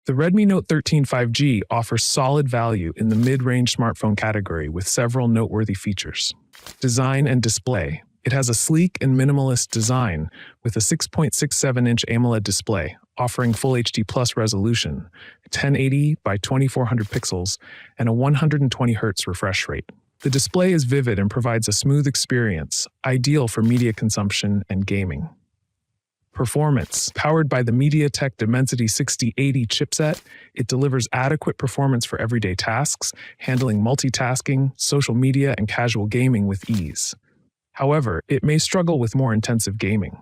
The Redmi Note 13 5G offers solid value in the mid-range smartphone category with several noteworthy features. Design and display. It has a sleek and minimalist design with a 6.67-inch AMOLED display, offering Full HD Plus resolution, 1080 by 2400 pixels, and a 120 Hz refresh rate. The display is vivid and provides a smooth experience, ideal for media consumption and gaming. Performance. Powered by the MediaTek Dimensity 6080 chipset, it delivers adequate performance for everyday tasks, handling multitasking, social media, and casual gaming with ease. However, it may struggle with more intensive gaming.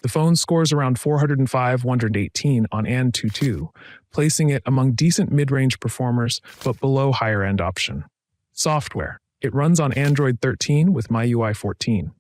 The phone scores around 405/118 on AnTuTu, placing it among decent mid-range performers but below higher-end option. Software. It runs on Android 13 with MyUI 14.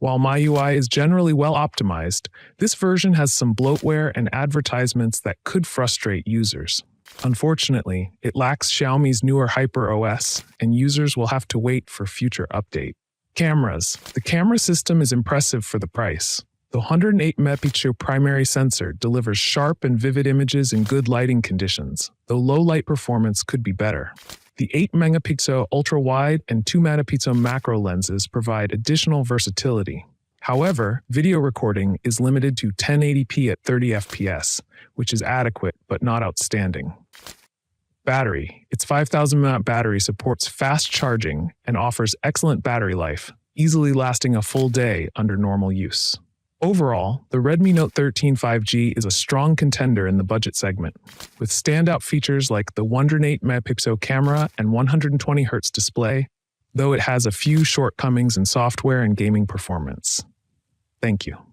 While MyUI is generally well optimized, this version has some bloatware and advertisements that could frustrate users. Unfortunately, it lacks Xiaomi's newer HyperOS, and users will have to wait for future update. Cameras. The camera system is impressive for the price. The 108-megapixel primary sensor delivers sharp and vivid images in good lighting conditions, though low light performance could be better. The 8-megapixel ultra-wide and 2-megapixel macro lenses provide additional versatility. However, video recording is limited to 1080p at 30 FPS, which is adequate but not outstanding. Battery. Its 5000 mAh battery supports fast charging and offers excellent battery life, easily lasting a full day under normal use. Overall, the Redmi Note 13 5G is a strong contender in the budget segment, with standout features like the 108-megapixel camera and 120 Hz display, though it has a few shortcomings in software and gaming performance. Thank you.